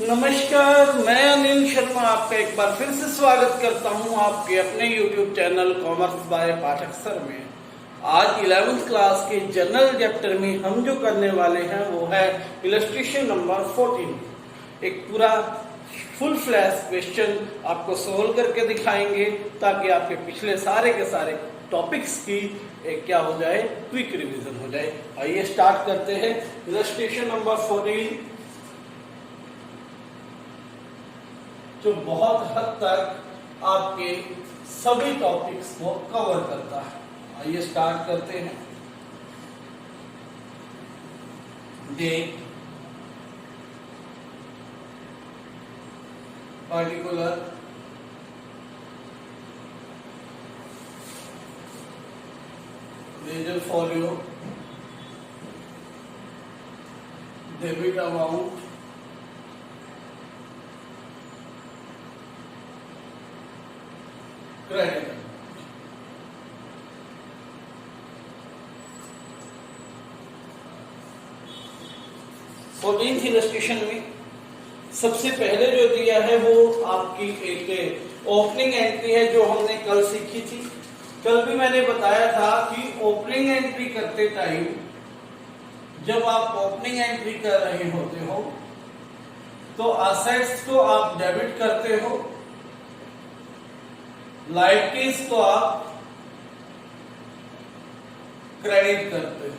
नमस्कार, मैं अनिल शर्मा आपका एक बार फिर से स्वागत करता हूं आपके अपने YouTube channel commerce by Pathak sir में। आज 11th क्लास के जनरल चैप्टर में हम जो करने वाले हैं वो है इलस्ट्रेशन नंबर 14। एक पूरा फुल फ्लैश क्वेश्चन आपको सोल्व करके दिखाएंगे ताकि आपके पिछले सारे के सारे टॉपिक्स की एक क्या हो जाए, क्विक रिवीजन हो जाए। आइए स्टार्ट करते हैं। इलस्ट्रेशन नंबर 14 जो बहुत हद तक आपके सभी टॉपिक्स को कवर करता है। आइए स्टार्ट करते हैं। The particular major folio debit amount credit. Fourteenth illustration में सबसे पहले जो दिया है वो आपकी एक ओपनिंग एंट्री है जो हमने कल सीखी थी। कल भी मैंने बताया था कि ओपनिंग एंट्री करते टाइम जब आप ओपनिंग एंट्री कर रहे होते हो तो असेट्स को आप डेबिट करते हो, लायबिलिटीज को आप क्रेडिट करते हो।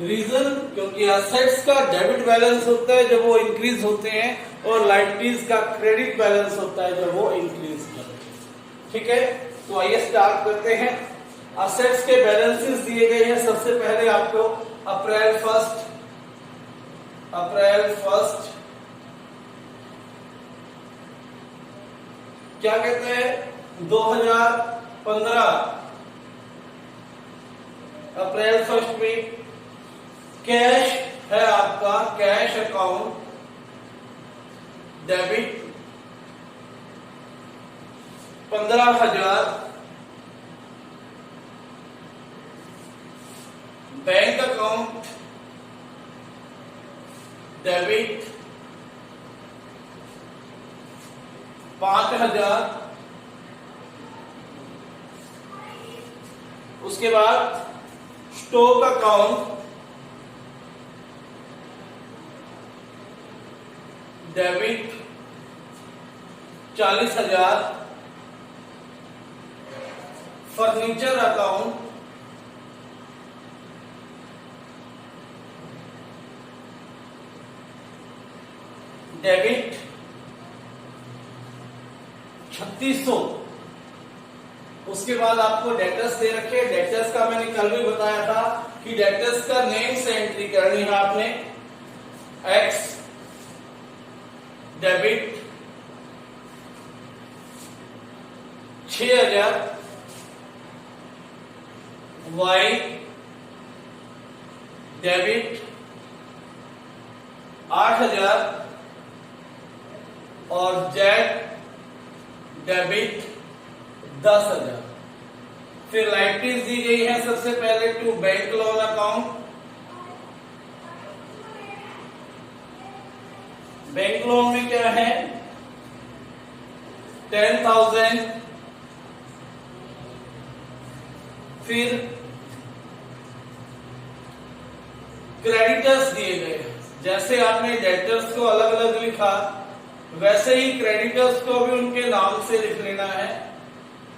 रीजन क्योंकि असेट्स का डेबिट बैलेंस होता है जब वो इंक्रीज होते हैं और लायबिलिटीज का क्रेडिट बैलेंस होता है जब वो इंक्रीज करते हैं। ठीक है, तो आइए स्टार्ट करते हैं। असेट्स के बैलेंसेस दिए गए हैं। सबसे पहले आपको अप्रैल फर्स्ट क्या कहते हैं 2015 अप्रैल फर्स्ट में कैश है आपका, cash account debit 15,000, bank account debit 5,000। उसके बाद stock account debit 40,000, furniture account debit 3600। उसके बाद आपको डेटर्स दे रखे। डेटर्स का मैंने कल भी बताया था कि डेटर्स का नेम से एंट्री करनी है आपने। एक्स डेबिट 6,000, वाई डेबिट 8,000 और जेड डेबिट 10,000। फिर लायबिलिटीज दी गई है सबसे पहले to bank loan account. Bank loan में क्या है 10,000। फिर क्रेडिटर्स दिए गए। जैसे आपने डेटर्स को अलग अलग लिखा वैसे ही क्रेडिटर्स को भी उनके नाम से लिख लेना है।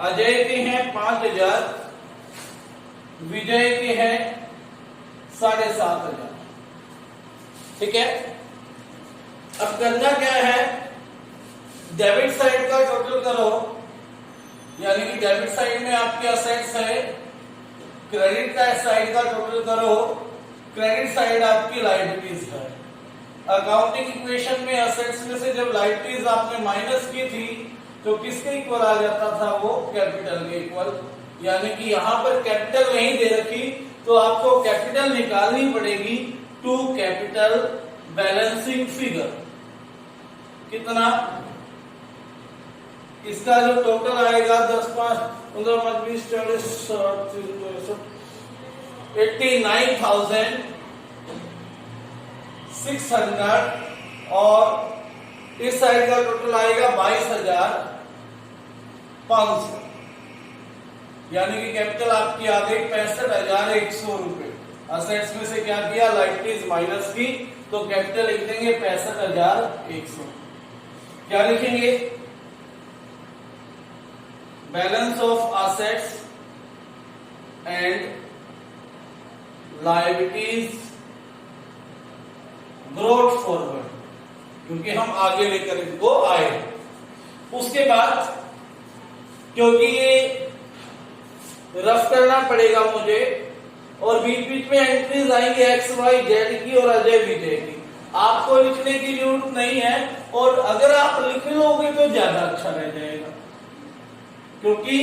अजय के हैं 5,000, विजय के हैं 7,500। ठीक है, अब करना क्या है, डेबिट साइड का टोटल करो, यानी कि डेबिट साइड में आपके असेट्स है, क्रेडिट का साइड का टोटल करो, क्रेडिट साइड आपकी लायबिलिटीज है। अकाउंटिंग इक्वेशन में असेट्स में से जब लायबिलिटीज आपने माइनस की थी तो किसके इक्वल आ जाता था, वो कैपिटल के इक्वल। यानी कि यहां पर कैपिटल नहीं दे रखी तो आपको कैपिटल निकालनी पड़ेगी टू कैपिटल बैलेंसिंग फिगर। कितना, इसका जो टोटल आएगा 10, 5, 15, 20, 40, 60, 89,600 और इस साइड का टोटल आएगा 22,500, यानी कि कैपिटल आपकी आ गई 65,100 रुपए। असेट्स में से क्या किया, लाइबिलिटीज माइनस की, तो कैपिटल लिख देंगे 65,100। क्या लिखेंगे, balance of assets and liabilities brought forward, क्योंकि हम आगे लेकर इनको आए। उसके बाद क्योंकि ये रफ करना पड़ेगा मुझे, और बीच बीच में एंट्रीज आएंगे एक्स वाई जेड की और अजय विजय की, आपको लिखने की जरूरत नहीं है, और अगर आप लिख लोगे तो ज्यादा अच्छा रह जाएगा। क्योंकि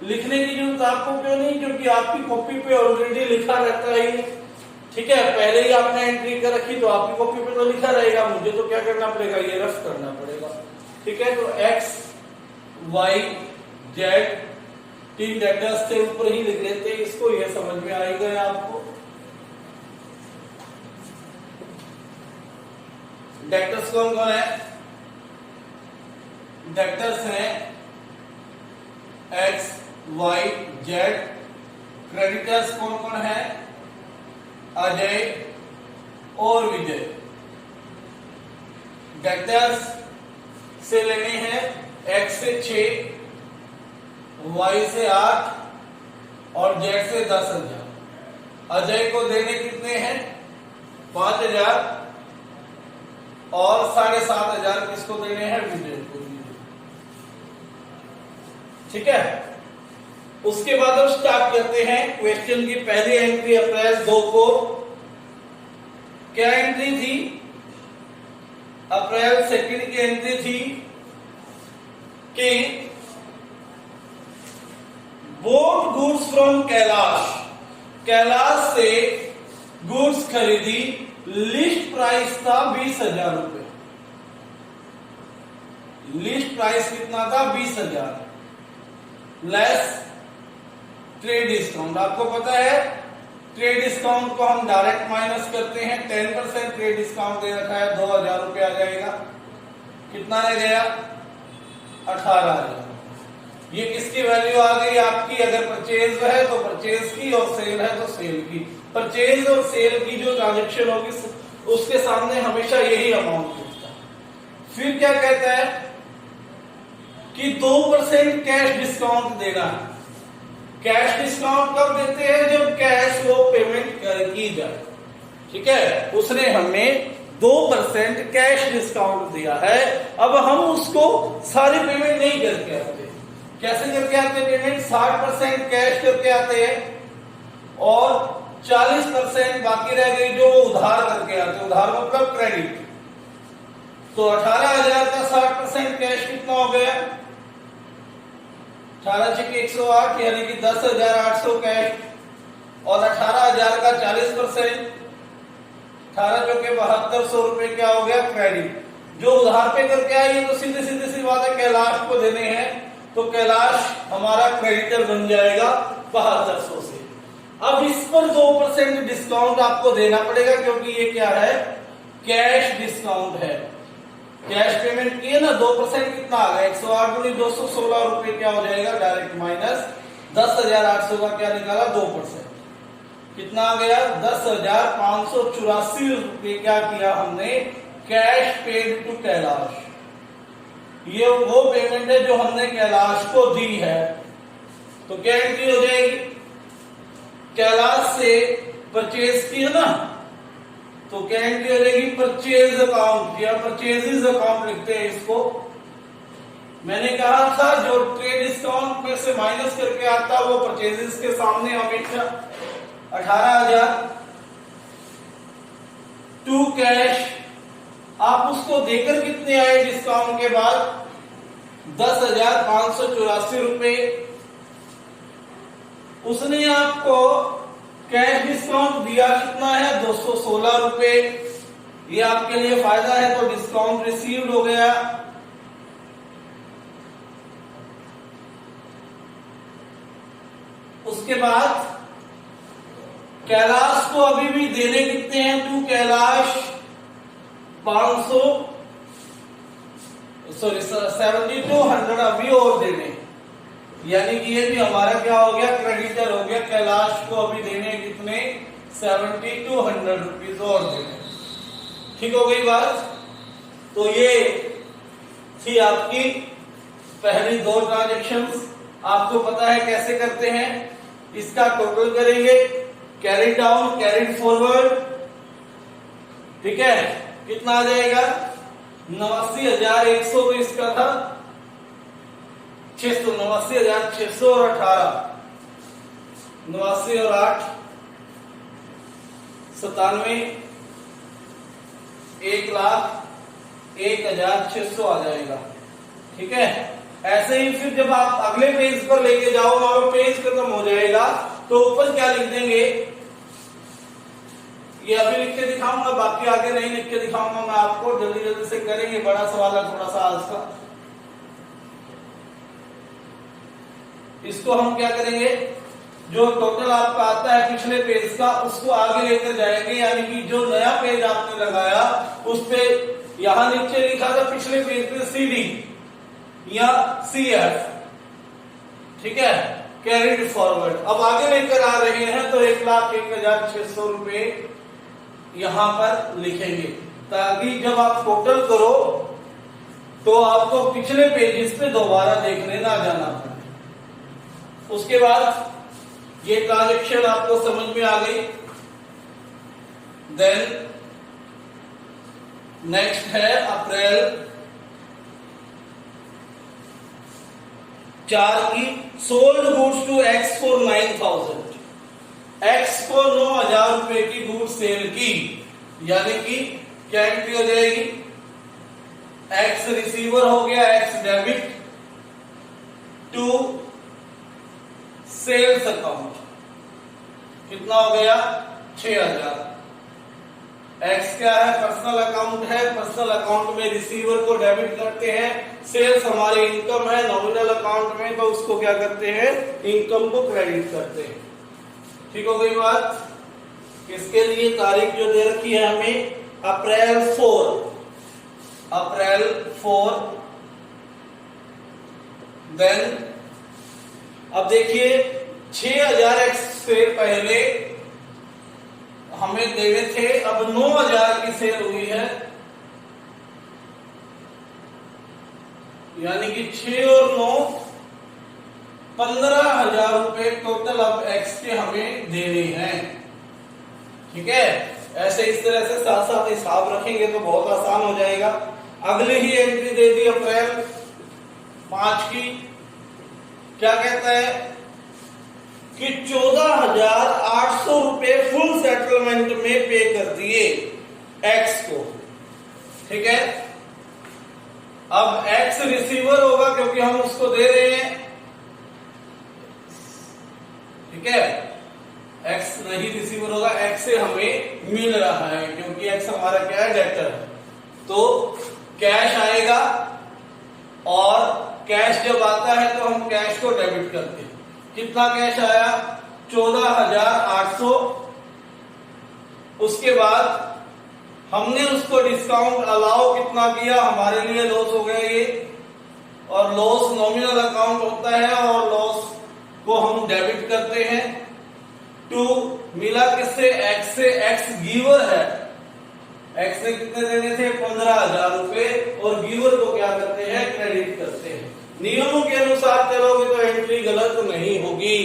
लिखने की जरूरत आपको क्यों नहीं, क्योंकि आपकी कॉपी पे ऑलरेडी लिखा रहता है, ठीक है, पहले ही आपने एंट्री कर रखी तो आपकी कॉपी पे तो लिखा रहेगा, मुझे तो क्या करना पड़ेगा, ये रफ करना पड़ेगा। ठीक है, तो एक्स वाई जेड 3 डेटर्स से ऊपर ही लिख लेते हैं इसको, ये समझ में आएगा आपको। डेटर्स कौन कौन है, डेटर्स हैं एक्स वाई जेड। क्रेडिटर्स कौन कौन है, अजय और विजय। डेटर्स से लेने हैं एक्स से 6, वाई से 8 और जेड से 10,000। अजय को देने कितने हैं, 5,000 और 7,500 किसको देने हैं, विजय को। ठीक है, उसके बाद हम स्टार्ट करते हैं क्वेश्चन की पहली एंट्री अप्रैल 2 को। क्या एंट्री थी, अप्रैल 2 की एंट्री थी कि boat goods from Kailash, Kailash से गुड्स खरीदी, लिस्ट प्राइस था 20,000 रुपए। लिस्ट प्राइस कितना था, 20,000 लेस ट्रेड डिस्काउंट। आपको पता है ट्रेड डिस्काउंट को हम डायरेक्ट माइनस करते हैं, 10% ट्रेड डिस्काउंट दे रखा है, 2,000 रुपये आ जाएगा। कितना रह गया, 18,000। ये किसकी वैल्यू आ गई आपकी, अगर परचेज है तो परचेज की और सेल है तो सेल की। परचेज और सेल की जो ट्रांजेक्शन होगी उसके सामने हमेशा यही अमाउंट होता है। फिर क्या कहता है कि 2% कैश डिस्काउंट देना है। कैश डिस्काउंट कब देते हैं, जब कैश वो पेमेंट की जाए। ठीक है, उसने हमें 2% कैश डिस्काउंट दिया है। अब हम उसको सारी पेमेंट नहीं करके आते। कैसे करके आते पेमेंट, 60% कैश करके आते हैं और 40% बाकी रह गई जो उधार करके आते। उधार मतलब क्रेडिट। तो 18,000 का 60% कैश कितना हो गया, 18 × 108 यानी कि 10,800 कैश, और 18,000 का 40%, 18 × 7200 रुपए क्या हो गया, क्रेडिट। जो उधार पे करके आई है तो सीधे सी बात है कैलाश को देने हैं, तो कैलाश हमारा क्रेडिटर बन जाएगा 7200 से। अब इस पर 2% डिस्काउंट आपको देना पड़ेगा, क्योंकि ये क्या है, कैश डिस्काउंट है। कैश पेमेंट की है ना, 2% कितना आ गया, 108 × 216 रुपए क्या हो जाएगा, डायरेक्ट माइनस 10,800 का क्या निकाला, 2%। कितना आ गया, 10,584 रुपए क्या किया हमने, कैश पेड टू कैलाश। ये वो पेमेंट है जो हमने कैलाश को दी है। तो क्या एंट्री हो जाएगी, कैलाश से परचेज की है ना, तो क्या एंट्री हो जाएगी, परचेज अकाउंट या परचेजेस अकाउंट लिखते हैं इसको। मैंने कहा था जो ट्रेड डिस्काउंट में से माइनस करके आता वो परचेजेस के सामने हमेशा 18,000 टू कैश। आप उसको देकर कितने आए डिस्काउंट के बाद, 10,584 रुपए। उसने आपको कैश डिस्काउंट दिया कितना है, 216 रुपए। ये आपके लिए फायदा है, तो डिस्काउंट रिसीव्ड हो गया। उसके बाद कैलाश को अभी भी देने कितने हैं, टू कैलाश 500 सॉरी 7200 अभी और देने, यानी कि ये भी हमारा क्या हो गया, क्रेडिटर हो गया। कैलाश को अभी देने कितने, 7200 रुपीज और देने। ठीक हो गई बात। तो ये थी आपकी पहली दो ट्रांजेक्शंस। आपको पता है कैसे करते हैं, इसका टोटल करेंगे, कैरी डाउन कैरी फॉरवर्ड, ठीक है। कितना आ जाएगा, 89,100 तो इसका था, 89,600 और 18, 89 और 8 97, 1,01,600 आ जाएगा। ठीक है। ऐसे ही फिर जब आप अगले पेज पर लेके जाओ और पेज खत्म हो जाएगा तो ऊपर क्या लिख देंगे, ये अभी लिख के दिखाऊंगा, बाकी आगे नहीं लिख के दिखाऊंगा मैं आपको, जल्दी जल्दी से करेंगे, बड़ा सवाल है थोड़ा सा आज का। इसको हम क्या करेंगे, जो टोटल आपका आता है पिछले पेज का उसको आगे लेकर जाएंगे, यानी कि जो नया पेज आपने लगाया उस पे यहां नीचे लिखा था पिछले पेज पे CD या CF, ठीक है, कैरिड फॉरवर्ड। अब आगे लेकर आ रहे हैं तो 1,01,600 रुपए यहां पर लिखेंगे, ताकि जब आप टोटल करो तो आपको पिछले पेजेस पे दोबारा देखने ना जाना पड़े। उसके बाद ये ट्रांजेक्शन आपको समझ में आ गई। देन नेक्स्ट है अप्रैल 4 की, sold goods to X for 9,000। X को 9,000 रुपए की गुड्स सेल की, यानी कि क्या एंट्री हो जाएगी, एक्स रिसीवर हो गया, X debit to sales account, कितना हो गया, 6,000। एक्स क्या है, पर्सनल अकाउंट है, पर्सनल अकाउंट में रिसीवर को डेबिट करते हैं, सेल्स हमारी इनकम है नॉमिनल अकाउंट में, तो उसको क्या करते हैं, इनकम को क्रेडिट करते हैं। ठीक हो गई बात। इसके लिए तारीख जो दे रखी है हमें अप्रैल 4। देन अब देखिए 6,000 एक्स से पहले हमें देने थे, अब 9,000 की सेल हुई है, यानी कि 6 और 9 15,000 रुपए टोटल अब एक्स के हमें देने हैं। ठीक है। ऐसे इस तरह से साथ साथ हिसाब रखेंगे तो बहुत आसान हो जाएगा। अगली ही एंट्री दे दी अप्रैल 5 की, क्या कहता है कि 14,800 रुपए फुल सेटलमेंट में पे कर दिए एक्स को। ठीक है। अब एक्स रिसीवर होगा क्योंकि हम उसको दे रहे हैं, ठीक है, एक्स नहीं रिसीवर होगा, एक्स से हमें मिल रहा है क्योंकि एक्स हमारा क्या है, डेटर है। तो कैश आएगा और कैश जब आता है तो हम कैश को डेबिट करते हैं। कितना कैश आया, 14,800। उसके बाद हमने उसको डिस्काउंट अलाउ कितना किया, हमारे लिए लॉस हो गया ये, और लॉस नॉमिनल अकाउंट होता है और लॉस को हम डेबिट करते हैं। टू मिला किससे, एक्स से, एक्स गिवर है, एक्स ने कितने देने थे, 15,000 रुपए, और गिवर को क्या करते हैं, क्रेडिट करते हैं। नियमों के अनुसार चलोगे तो एंट्री गलत नहीं होगी।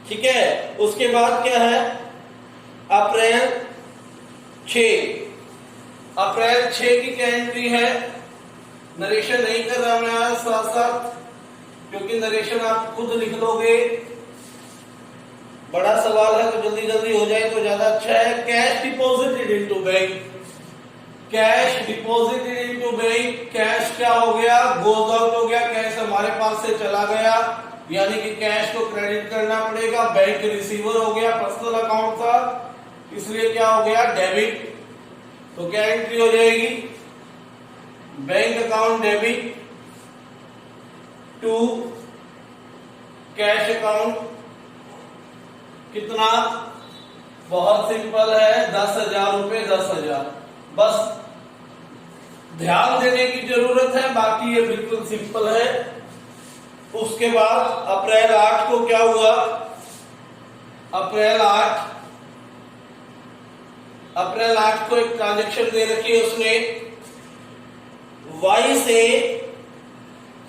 ठीक है। उसके बाद क्या है, अप्रैल 6 की क्या एंट्री है, नरेशन नहीं कर रहा मैं आज साथ साथ, क्योंकि नरेशन आप खुद लिख लोगे, बड़ा सवाल है तो जल्दी जल्दी हो जाए तो ज्यादा अच्छा है। Cash deposited into bank, cash deposited into bank, cash क्या हो गया, गोज आउट हो गया, कैश हमारे पास से चला गया, यानी कि कैश को क्रेडिट करना पड़ेगा। बैंक रिसीवर हो गया, पर्सनल अकाउंट था, इसलिए क्या हो गया, डेबिट। तो क्या एंट्री हो जाएगी, bank account debit to cash account, कितना, बहुत सिंपल है, 10,000 रुपए, 10,000, बस ध्यान देने की जरूरत है, बाकी ये बिल्कुल सिंपल है। उसके बाद अप्रैल 8 को क्या हुआ, अप्रैल 8 को एक ट्रांजेक्शन दे रखी है उसने, वाई से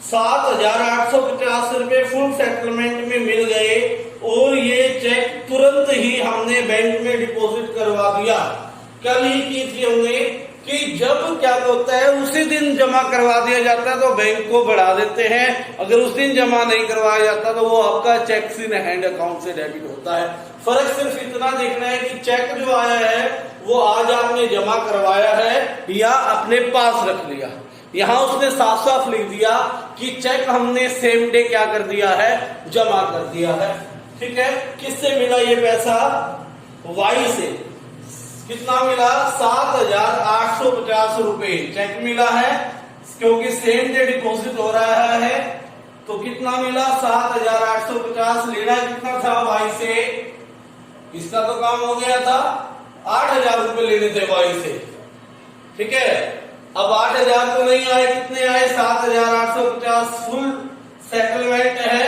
7,850 रुपए फुल सेटलमेंट में मिल गए और ये चेक तुरंत ही हमने बैंक में डिपॉजिट करवा दिया। कल ही की थी हमने कि जब क्या होता है उसी दिन जमा करवा दिया जाता है तो बैंक को बढ़ा देते हैं, अगर उस दिन जमा नहीं करवाया जाता तो वो आपका चेक इन हैंड अकाउंट से डेबिट होता है। फर्क सिर्फ इतना देखना है कि चेक जो आया है वो आज आपने जमा करवाया है या अपने पास रख लिया। यहां उसने साफ साफ लिख दिया कि चेक हमने सेम डे क्या कर दिया है, जमा कर दिया है। ठीक है, किससे मिला ये पैसा, वाई से। कितना मिला, 7,850 रुपए चेक मिला है, क्योंकि सेम डे डिपॉजिट हो रहा है। तो कितना मिला, 7,850। लेना कितना था वाई से, इसका तो काम हो गया था, 8,000 रुपए लेने थे वाई से। ठीक है, अब 8,000 तो नहीं आए, कितने आए, 7,850 फुल सेटलमेंट है,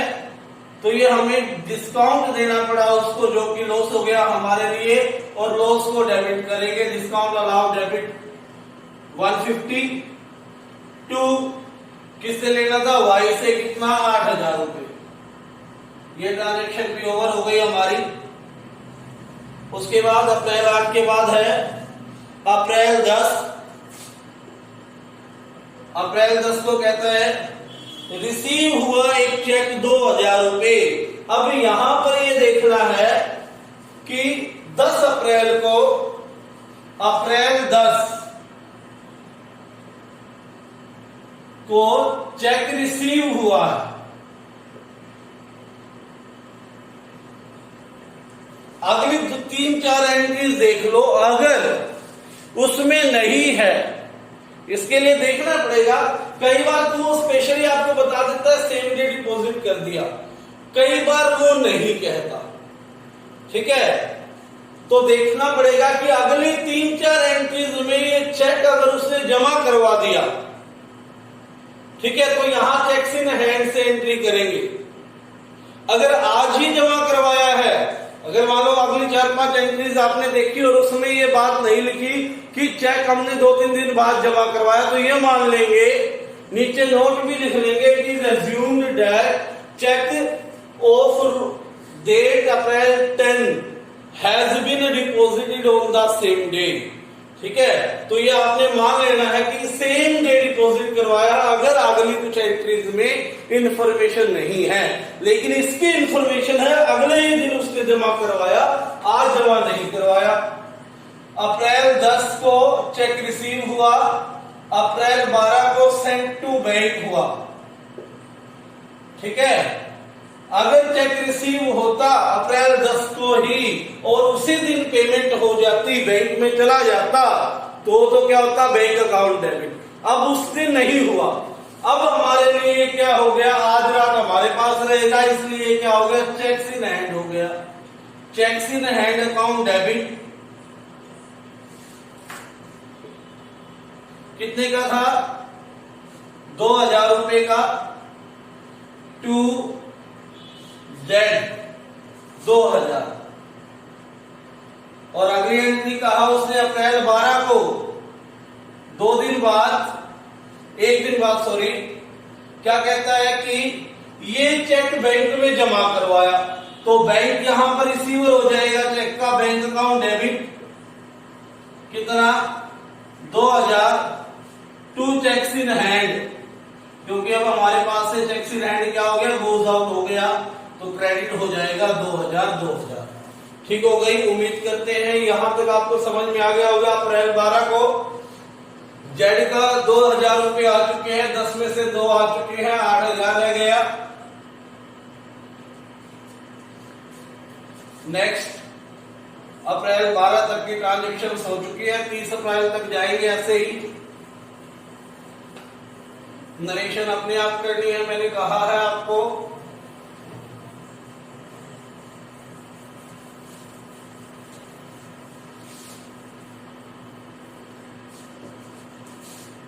तो ये हमें डिस्काउंट देना पड़ा उसको, जो कि लॉस हो गया हमारे लिए, और लॉस को डेबिट करेंगे। डिस्काउंट अलाउ डेबिट 150 टू किससे लेना था, वाई से। कितना, 8,000 रुपए। ये ट्रांजेक्शन भी ओवर हो गई हमारी। उसके बाद अप्रैल 8 के बाद है अप्रैल 10। अप्रैल 10 को कहता है रिसीव हुआ एक चेक 2,000 रुपए। अब यहां पर ये देखना है कि 10 अप्रैल को, अप्रैल 10 को चेक रिसीव हुआ है। अगली 3-4 एंट्रीज देख लो, अगर उसमें नहीं है, इसके लिए देखना पड़ेगा। कई बार तो वो स्पेशली आपको बता देता है सेम डे डिपॉजिट कर दिया, कई बार वो नहीं कहता। ठीक है, तो देखना पड़ेगा कि अगली 3-4 एंट्रीज में ये चेक अगर उसने जमा करवा दिया, ठीक है, तो यहां चेक्स इन हैंड से एंट्री करेंगे। अगर आज ही जमा करवाया है, अगर मान लो अगली 4-5 एंट्रीज आपने देखी और उसमें ये बात नहीं लिखी कि चेक हमने 2-3 दिन बाद जमा करवाया, तो ये मान लेंगे, नीचे नोट भी लिख लेंगे कि assumed that cheque of date April 10 has been deposited on the same day. ठीक है, तो ये आपने मान लेना है कि सेम डे डिपॉजिट करवाया, अगर अगली कुछ एंट्रीज में इंफॉर्मेशन नहीं है। लेकिन इसकी इंफॉर्मेशन है अगले ही दिन उसने जमा करवाया, आज जमा नहीं करवाया। अप्रैल 10 को चेक रिसीव हुआ, अप्रैल 12 को सेंड टू बैंक हुआ। ठीक है, अगर चेक रिसीव होता अप्रैल 10 को ही और उसी दिन पेमेंट हो जाती, बैंक में चला जाता, तो क्या होता, बैंक अकाउंट डेबिट। अब उस दिन नहीं हुआ, अब हमारे लिए क्या हो गया, आज रात हमारे पास रहेगा, इसलिए क्या हो गया, चेक्स इन हैंड हो गया। Checks in hand account debit कितने का था, 2,000 रुपए का, टू जेड 2,000। और अगली एंट्री कहा उसने अप्रैल 12 को, 2 दिन बाद, 1 दिन बाद, सॉरी, क्या कहता है कि ये चेक बैंक में जमा करवाया, तो बैंक यहां पर रिसीवर हो जाएगा चेक का, बैंक अकाउंट डेबिट कितना, 2,000 टू चेक्स इन हैंड, क्योंकि अब हमारे पास से चेक्स इन हैंड क्या हो गया, गोज आउट हो गया, तो क्रेडिट हो जाएगा 2,000। ठीक हो गई, उम्मीद करते हैं यहां तक आपको समझ में आ गया होगा। अप्रैल 12 को जेड का 2,000 रुपए आ चुके हैं, 10 में से 2 आ चुके हैं, 8,000 रह गया। नेक्स्ट अप्रैल 12 तक की ट्रांजेक्शन हो चुकी है, 30 अप्रैल तक जाएंगे ऐसे ही। नरेशन अपने आप करनी है, मैंने कहा है आपको।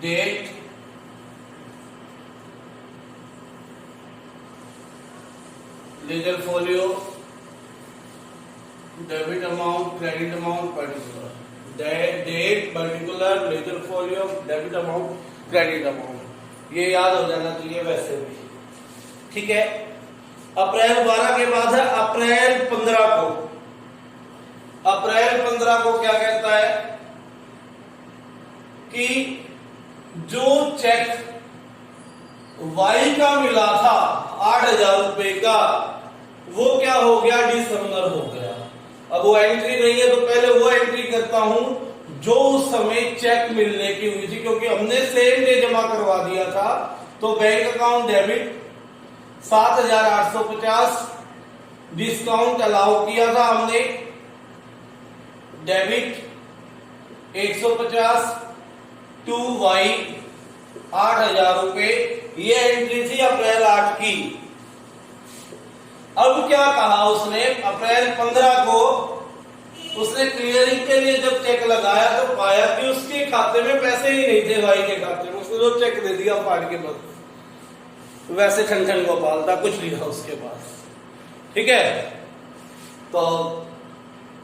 Date ledger folio debit amount credit amount particular date particular ledger folio debit amount credit amount ये याद हो जाना चाहिए वैसे भी। ठीक है, अप्रैल 12 के बाद है अप्रैल 15 को। अप्रैल 15 को क्या कहता है कि जो चेक वाई का मिला था 8,000 रुपए का वो क्या हो गया, डिसऑनर हो गया। अब वो एंट्री नहीं है तो पहले वो एंट्री करता हूं जो उस समय चेक मिलने की हुई थी, क्योंकि हमने सेम डे जमा करवा दिया था। तो bank account debit 7,850 discount allow किया था हमने, डेबिट 150 टू वाई 8,000 रुपए, ये एंट्री थी अप्रैल 8 की। अब क्या कहा उसने, अप्रैल 15 को उसने क्लियरिंग के लिए जब चेक लगाया तो पाया कि उसके खाते में पैसे ही नहीं थे, वाई के खाते में। उसने जो चेक दे दिया फाड़ के बस, वैसे ठन गोपाल था, कुछ नहीं था उसके पास। ठीक है, तो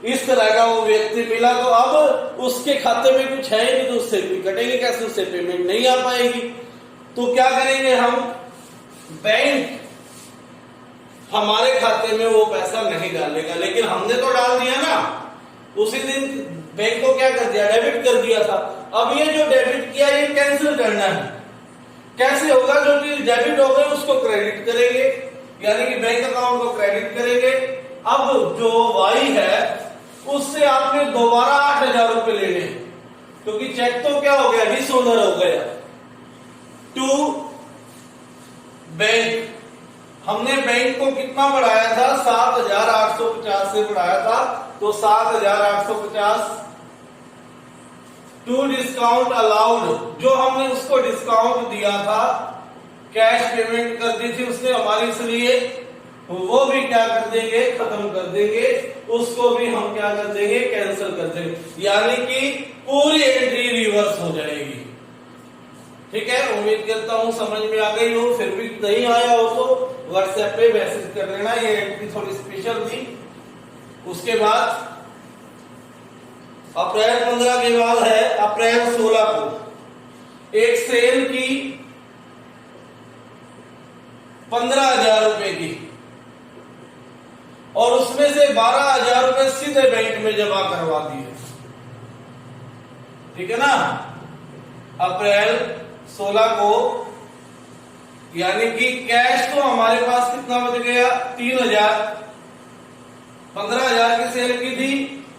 इस तरह का वो व्यक्ति मिला। तो अब उसके खाते में कुछ है नहीं, तो उससे भी कटेंगे कैसे, उससे पेमेंट नहीं आ पाएगी। तो क्या करेंगे हम, बैंक हमारे खाते में वो पैसा नहीं डालेगा, लेकिन हमने तो डाल दिया ना उसी दिन। बैंक को क्या कर दिया, डेबिट कर दिया था। अब ये जो डेबिट किया ये कैंसिल करना है। कैसे होगा, जो चीज डेबिट हो गई उसको क्रेडिट करेंगे, यानी कि बैंक अकाउंट को क्रेडिट करेंगे। अब जो वाई है उससे आपने दोबारा 8,000 रुपए लेने, क्योंकि चेक तो क्या हो गया, डिसऑनर हो गया। टू बैंक, हमने बैंक को कितना बढ़ाया था, 7,850 से बढ़ाया था, तो 7,850 टू डिस्काउंट अलाउड, जो हमने उसको डिस्काउंट दिया था, कैश पेमेंट कर दी थी उसने हमारी, इसलिए वो भी क्या कर देंगे, खत्म कर देंगे, उसको भी हम क्या कर देंगे, कैंसिल कर देंगे, यानी कि पूरी एंट्री रिवर्स हो जाएगी। ठीक है, उम्मीद करता हूं समझ में आ गई हो। फिर भी नहीं आया हो तो व्हाट्सएप पे मैसेज कर लेना, ये एंट्री थोड़ी स्पेशल थी। उसके बाद अप्रैल 15 के बाद है अप्रैल 16 को एक सेल की 15,000 रुपए की, और उसमें से 12,000 रुपए सीधे बैंक में जमा करवा दिए। ठीक है ना, अप्रैल 16 को, यानी कि कैश तो हमारे पास कितना बच गया, 3,000। 15,000 की सेल की थी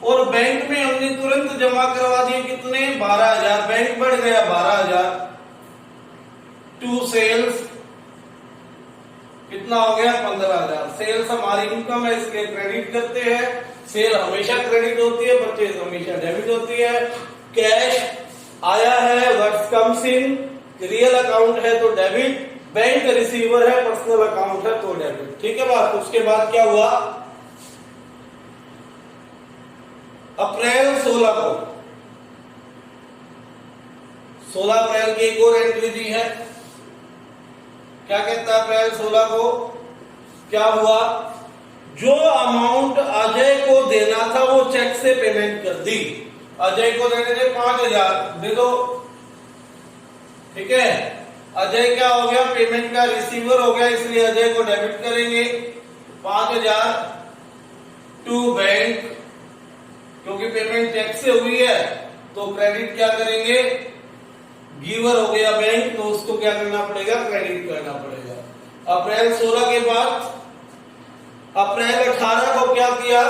और बैंक में हमने तुरंत जमा करवा दिए कितने, 12,000। बैंक बढ़ गया 12,000। टू सेल्स कितना हो गया, 15,000। सेल्स हमारी इनकम है, इसके क्रेडिट करते हैं। सेल हमेशा क्रेडिट होती है, परचेज हमेशा डेबिट होती है। कैश आया है, what's comes in, real account है तो डेबिट, बैंक रिसीवर है, पर्सनल अकाउंट है तो डेबिट। ठीक है बात। उसके बाद क्या हुआ, अप्रैल 16 को, 16 अप्रैल की एक और एंट्री दी है। क्या कहता है अप्रैल 16 को, क्या हुआ, जो अमाउंट अजय को देना था वो चेक से पेमेंट कर दी। अजय को देने थे 5,000, दे दो। ठीक है, अजय क्या हो गया, पेमेंट का रिसीवर हो गया, इसलिए अजय को डेबिट करेंगे 5,000 टू बैंक, क्योंकि पेमेंट चेक से हुई है। तो क्रेडिट क्या करेंगे, गिवर हो गया बैंक, तो उसको क्या करना पड़ेगा, क्रेडिट करना पड़ेगा। अप्रैल 16 के बाद अप्रैल 18 को क्या किया,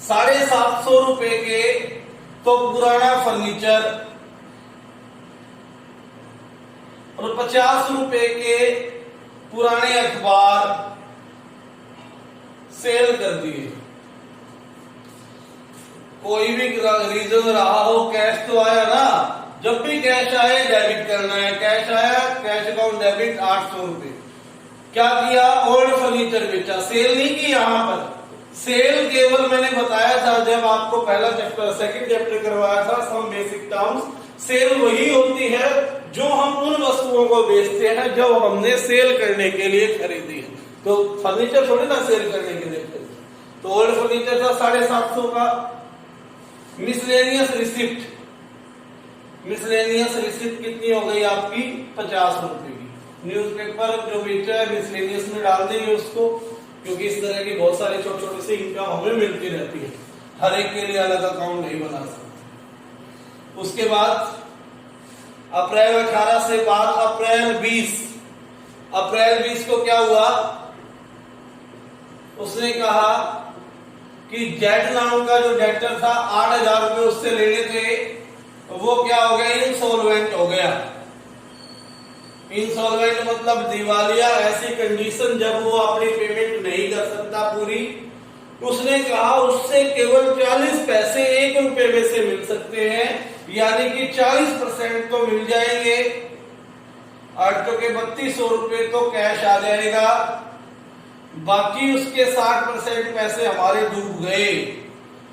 750 रुपए के तो पुराना फर्नीचर और 50 रुपए के पुराने अखबार सेल कर दिए। कोई भी रीजन रहा हो, कैश तो आया ना, जब भी कैश आए डेबिट करना है। कैश आया, कैश अकाउंट डेबिट 800 रुपए। क्या किया, ओल्ड फर्नीचर बेचा, सेल नहीं की। यहां पर सेल केवल मैंने बताया था था जब आपको पहला चैप्टर सेकंड चैप्टर करवाया था सम बेसिक टर्म्स, सेल वही होती है जो हम उन वस्तुओं को बेचते हैं जो हमने सेल करने के लिए खरीदी है। तो फर्नीचर थोड़ी ना सेल करने के लिए खरीदी। तो ओल्ड फर्नीचर था 750 का। मिसलेनियस रिसिप्ट, मिसलेनियस रिसिप्ट कितनी हो गई आपकी 50 रुपए की। न्यूज़पेपर जो बेचा है मिसलेनियस में डाल देंगे उसको, क्योंकि इस तरह की बहुत सारे छोटे छोटे से इनकम हमें मिलती रहती है, हर एक के लिए अलग अकाउंट नहीं बना सकते। उसके बाद अप्रैल 18 से बाद अप्रैल 20, अप्रैल 20 को क्या हुआ, उसने कहा कि जेड नाम का जो डेटर था 8,000 रुपए उससे लेने थे, वो क्या हो गया, इंसॉल्वेंट हो गया। इंसॉल्वेंट मतलब दिवालिया, ऐसी कंडीशन जब वो अपनी पेमेंट नहीं कर सकता पूरी। उसने कहा उससे केवल 40 पैसे 1 रुपए में से मिल सकते हैं, यानी कि 40% तो मिल जाएंगे, 8 के 3200 रुपए तो कैश आ जाएगा, बाकी उसके 60% पैसे हमारे डूब गए।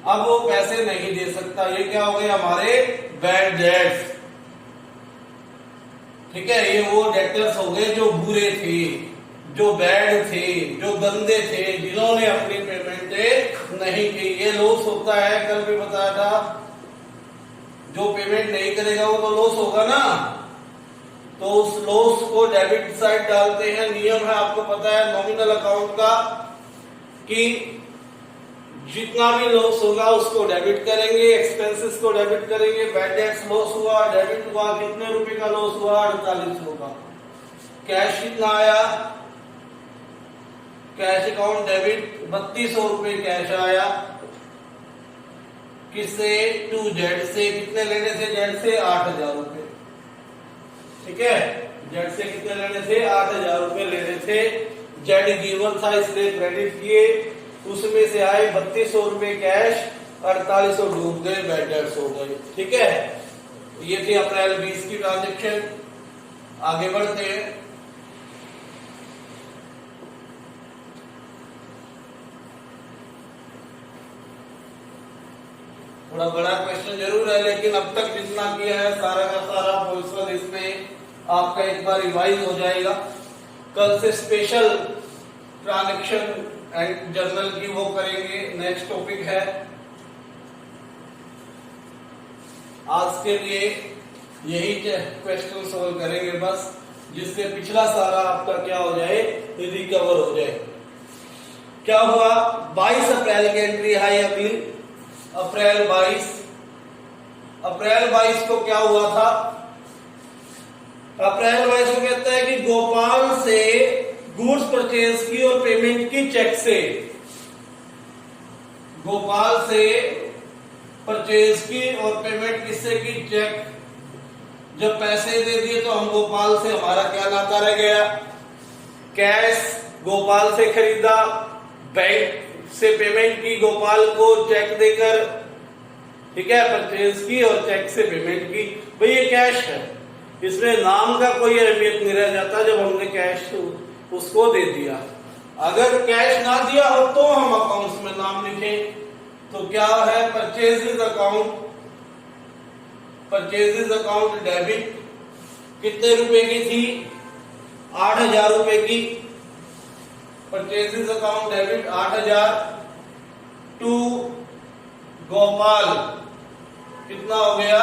अब वो पैसे नहीं दे सकता, ये क्या हो गए हमारे बैड डेट्स। ठीक है, ये वो डेटर्स हो गए जो बुरे थे, जो बैड थे, जो गंदे थे, जिन्होंने अपनी पेमेंट नहीं की। ये लॉस होता है, कल भी बताया था, जो पेमेंट नहीं करेगा वो तो लॉस होगा ना। तो उस लॉस को डेबिट साइड डालते हैं। नियम है आपको पता है नॉमिनल अकाउंट का कि जितना भी लॉस होगा उसको डेबिट करेंगे, एक्सपेंसेस को डेबिट करेंगे। बैड डेट्स लॉस हुआ, डेबिट हुआ, कितने रुपए का लॉस हुआ, 4800 का। कैश कितना आया, कैश अकाउंट डेबिट 3200 रुपए कैश आया। किससे, टू जेड से। कितने लेने थे जेड से, 8,000 रुपए। ठीक है, जेड से कितने लेने थे, 8,000 रुपए लेने थे। जेड गिवन था इसलिए क्रेडिट किए, उसमें से आए 3200 रुपए कैश, 4800 डूब गए, बैड डेट्स हो गए। ठीक है, ये थी अप्रैल 20 की ट्रांजेक्शन। आगे बढ़ते हैं। थोड़ा बड़ा क्वेश्चन जरूर है, लेकिन अब तक जितना किया है सारा का सारा प्रोसेस इसमें आपका एक बार रिवाइज हो जाएगा। कल से स्पेशल ट्रांजैक्शन एंड जर्नल की वो करेंगे, नेक्स्ट टॉपिक है। आज के लिए यही क्वेश्चन सॉल्व करेंगे बस, जिससे पिछला सारा आपका क्या हो जाए, रिकवर हो जाए। क्या हुआ, 22 अप्रैल की एंट्री है अगली, अप्रैल 22। अप्रैल 22 को क्या हुआ था, अप्रैल 22 को कहता है कि गोपाल से गुड्स परचेज की और पेमेंट की चेक से। गोपाल से परचेज की और पेमेंट किससे की, चेक। जब पैसे दे दिए तो हम गोपाल से, हमारा क्या नाता रह गया, कैश गोपाल से खरीदा, बैंक से पेमेंट की गोपाल को चेक देकर। ठीक है, परचेज की और चेक से पेमेंट की। भाई ये कैश है, इसमें नाम का कोई अहमियत नहीं रह जाता जब हमने कैश उसको दे दिया। अगर कैश ना दिया हो तो हम अकाउंट्स में नाम लिखें। तो क्या है, purchases account, purchases account debit कितने रुपए की थी, 8,000 रुपए की। Purchases account debit 8,000 to Gopal कितना हो गया,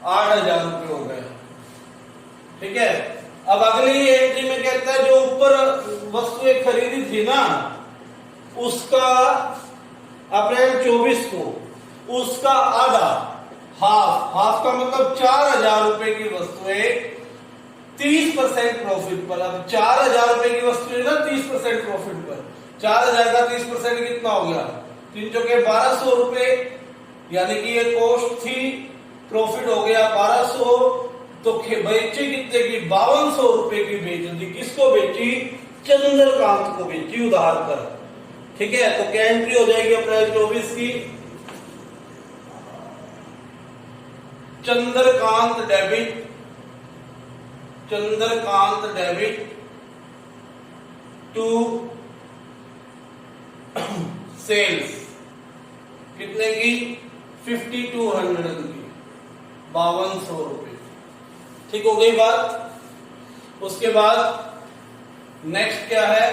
8,000 रुपए हो गया। ठीक है, अब अगली एंट्री में कहता है जो ऊपर वस्तुएं खरीदी थी ना, उसका अप्रैल 24 को उसका आधा, हाफ का मतलब 4,000 रुपए की वस्तुएं 30% प्रॉफिट पर। अब 4,000 रुपए की वस्तु है ना 30% प्रॉफिट पर, 4,000 का 30% कितना हो गया, 3 चौके 1,200 रुपए, यानी कि ये कॉस्ट थी, प्रॉफिट हो गया 1,200। तो बेची कितने की, 5,200 रुपए की बेच दी। किसको बेची, चंद्रकांत को बेची उधार पर। ठीक है, तो क्या एंट्री हो जाएगी अप्रैल 24 की, Chandrakant debit, Chandrakant debit to sales. कितने की? 5200 की, 5200 रुपए। ठीक हो गई बात। उसके बाद नेक्स्ट क्या है,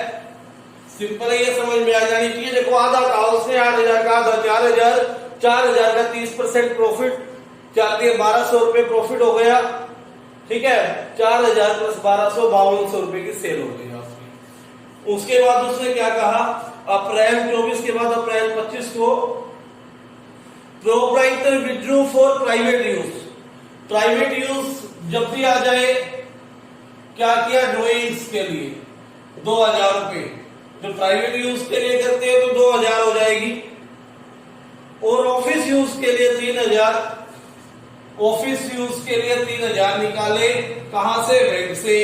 सिंपल है, ये समझ में आ जानी चाहिए। देखो आधा का उसने 8000 का आधा 4000, 4000 का 30% प्रॉफिट, 1200 रुपए प्रॉफिट हो गया। ठीक है, 4000 प्लस 1200, 5200 रुपए की सेल हो गई आपकी। उसके बाद उसने क्या कहा, अप्रैल 24 के बाद अप्रैल 25 को proprietor withdrew for private use. Private use जब भी आ जाए, क्या किया, ड्रॉइंग्स के लिए 2000 रुपए, जो प्राइवेट यूज के लिए करते हैं तो 2000 हो जाएगी, और ऑफिस यूज के लिए 3000, ऑफिस यूज के लिए 3000 निकाले, कहां से, बैंक से।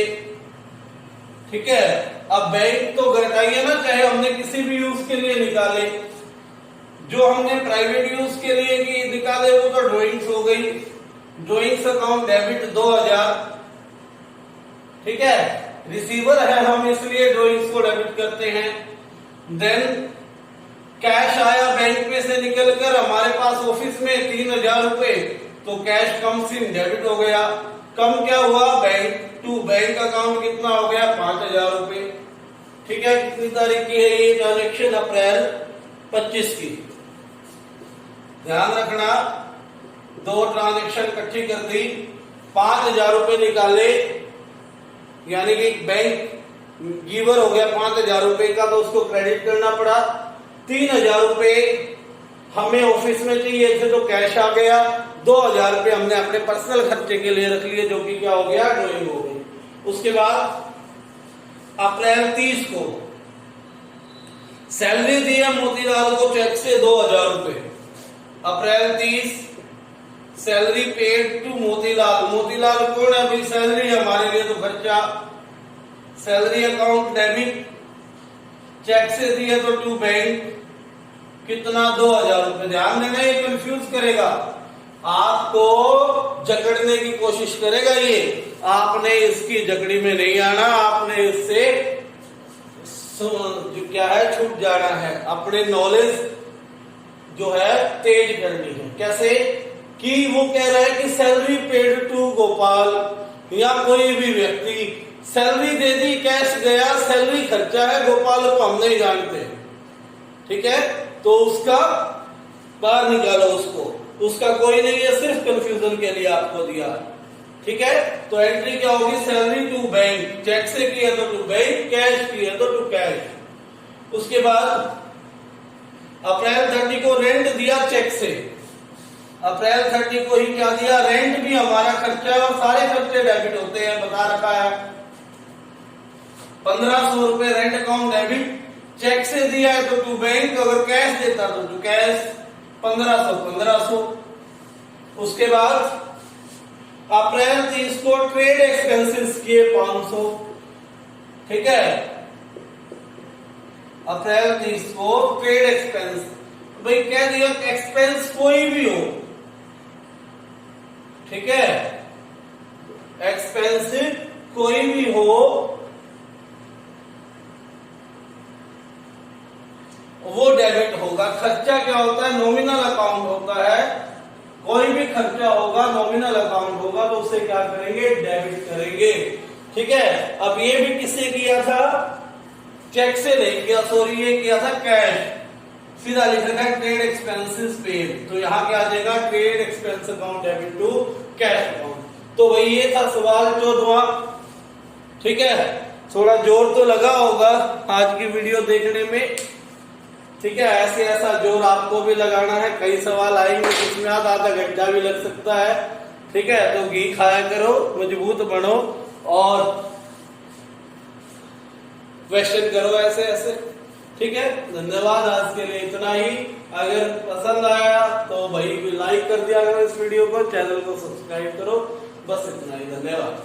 ठीक है, अब बैंक तो घटाइए ना, चाहे हमने किसी भी यूज के लिए निकाले, जो हमने प्राइवेट यूज के लिए की निकाले वो तो ड्रॉइंग्स हो गई, ड्रॉइंग्स अकाउंट डेबिट 2000। ठीक है, रिसीवर है हम, इसलिए ड्रॉइंग्स को डेबिट करते हैं। देन कैश आया बैंक में से निकलकर हमारे पास ऑफिस में 3000 रुपए, तो कैश कम सिम डेबिट हो गया। कम क्या हुआ, बैंक टू बैंक अकाउंट कितना हो गया, 5000 रुपए। ठीक है, कितनी तारीख की है ये ट्रांजेक्शन, अप्रैल 25 की। ध्यान रखना, दो ट्रांजेक्शन इकट्ठी कर दी, 5000 रुपए निकाले, यानी कि बैंक गिवर हो गया 5000 रुपए का, तो उसको क्रेडिट करना पड़ा। 3000 रुपए हमें ऑफिस में चाहिए थे, तो कैश आ गया। 2000 रुपए हमने अपने पर्सनल खर्चे के लिए रख लिए, जो कि क्या हो गया, ड्रॉइंग हो गई। उसके बाद अप्रैल 30 को सैलरी दिया मोतीलाल को चेक से 2000 रुपए। April 30 salary paid to Motilal. Motilal कौन है भाई, सैलरी हमारे लिए तो खर्चा। सैलरी अकाउंट डेबिट, चेक से दिया तो टू बैंक, कितना, 2000 रुपए। ध्यान देना, ये कंफ्यूज करेगा आपको, जकड़ने की कोशिश करेगा ये। आपने इसकी जकड़ी में नहीं आना, आपने इससे जो क्या है, छूट जाना है। अपने नॉलेज जो है तेज करनी है। कैसे कि वो कह रहा है कि सैलरी पेड टू गोपाल, या कोई भी व्यक्ति सैलरी दे दी, कैश गया, सैलरी खर्चा है, गोपाल को हम नहीं जानते। ठीक है, तो उसका बाहर निकालो उसको, उसका कोई नहीं है, सिर्फ कंफ्यूजन के लिए आपको दिया। ठीक है, तो एंट्री क्या होगी, सैलरी टू बैंक, चेक से किया तो टू बैंक, कैश किया तो टू कैश। उसके बाद अप्रैल 30 को रेंट दिया चेक से। अप्रैल 30 को ही क्या दिया, रेंट भी हमारा खर्चा है, और सारे खर्चे डेबिट होते हैं, बता रखा है। 1500 रुपए रेंट अकाउंट डेबिट, चेक से दिया है तो टू बैंक, अगर कैश देता तो टू कैश, 1500। उसके बाद अप्रैल 30 को ट्रेड एक्सपेंसेस किए 500। ठीक है, अप्रैल 30 को ट्रेड एक्सपेंस, भाई कह दिया एक्सपेंस कोई भी हो। ठीक है, एक्सपेंस कोई भी हो, वो डेबिट होगा। खर्चा क्या होता है, नॉमिनल अकाउंट होता है। कोई भी खर्चा होगा नॉमिनल अकाउंट होगा, तो उसे क्या करेंगे, डेबिट करेंगे। ठीक है, अब ये भी किससे किया था, चेक से नहीं किया, सॉरी, ये किया था कैश। सीधा लिख रखा है ट्रेड एक्सपेंसेस पेड, तो यहाँ क्या आ जाएगा, trade expense account debit to cash account. तो वही ये था सवाल 14वां। ठीक है, थोड़ा जोर तो लगा होगा आज की वीडियो देखने में। ठीक है, ऐसे ऐसा जोर आपको भी लगाना है, कई सवाल आएंगे जिसमें आधा घंटा भी लग सकता है। ठीक है, तो घी खाया करो, मजबूत बनो और क्वेश्चन करो ऐसे ऐसे। ठीक है, धन्यवाद, आज के लिए इतना ही। अगर पसंद आया तो भाई लाइक कर दिया करो इस वीडियो को, चैनल को सब्सक्राइब करो, बस इतना ही, धन्यवाद।